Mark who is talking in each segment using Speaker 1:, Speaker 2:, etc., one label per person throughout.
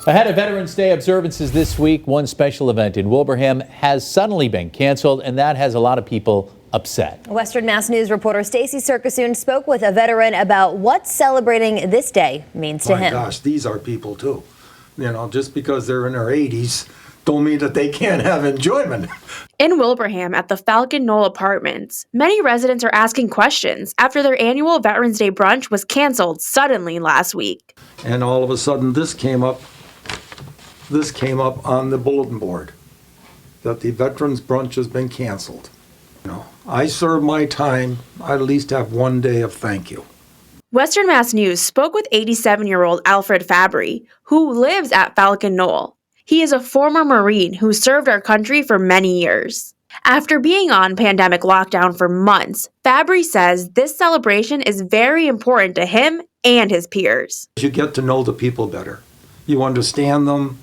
Speaker 1: Ahead of Veterans Day observances this week, one special event in Wilbraham has suddenly been canceled, and that has a lot of people upset.
Speaker 2: Western Mass News reporter Stacy Circusoon spoke with a veteran about what celebrating this day means to him.
Speaker 3: My gosh, these are people too. You know, just because they're in their 80s don't mean that they can't have enjoyment.
Speaker 4: In Wilbraham at the Falcon Knoll Apartments, many residents are asking questions after their annual Veterans Day brunch was canceled suddenly last week.
Speaker 3: And all of a sudden this came up on the bulletin board that the Veterans Brunch has been canceled. You know, I serve my time, I at least have one day of thank you.
Speaker 4: Western Mass News spoke with 87-year-old Alfred Fabry, who lives at Falcon Knoll. He is a former Marine who served our country for many years. After being on pandemic lockdown for months, Fabry says this celebration is very important to him and his peers.
Speaker 3: You get to know the people better. You understand them.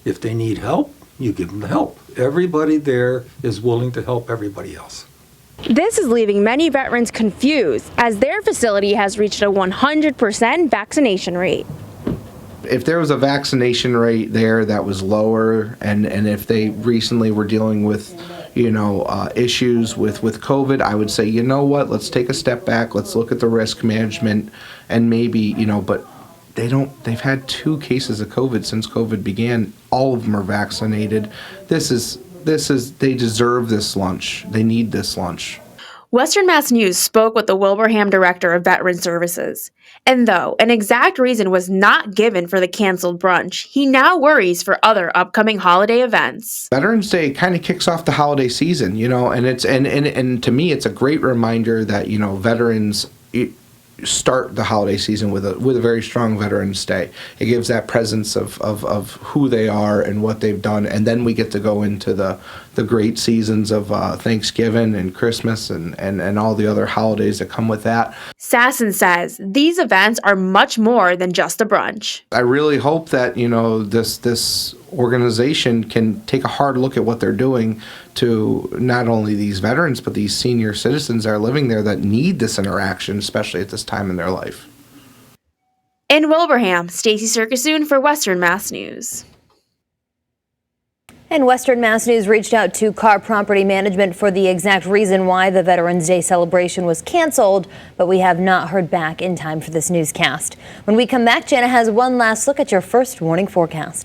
Speaker 3: If they need help, you give them the help. Everybody there is willing to help everybody else.
Speaker 4: This is leaving many veterans confused as their facility has reached a 100% vaccination rate.
Speaker 5: If there was a vaccination rate there that was lower, and if they recently were dealing with, issues with COVID, I would say, you know what, let's take a step back, let's look at the risk management, and maybe, but they've had 2 cases of COVID since COVID began. All of them are vaccinated. They deserve this lunch. They need this lunch.
Speaker 4: Western Mass News spoke with the Wilbraham Director of Veteran Services. And though an exact reason was not given for the canceled brunch, he now worries for other upcoming holiday events.
Speaker 5: Veterans Day kind of kicks off the holiday season, and to me it's a great reminder that, veterans start the holiday season with a very strong Veterans Day. It gives that presence of who they are and what they've done, and then we get to go into the great seasons of Thanksgiving and Christmas and all the other holidays that come with that.
Speaker 4: Sasson says these events are much more than just a brunch.
Speaker 5: I really hope that this organization can take a hard look at what they're doing to not only these veterans but these senior citizens that are living there that need this interaction, especially at this time in their life.
Speaker 4: In Wilbraham, Stacy Circusoon for Western Mass News.
Speaker 2: And Western Mass News reached out to Car Property Management for the exact reason why the Veterans Day celebration was canceled, but we have not heard back in time for this newscast. When we come back, Jana has one last look at your first warning forecast.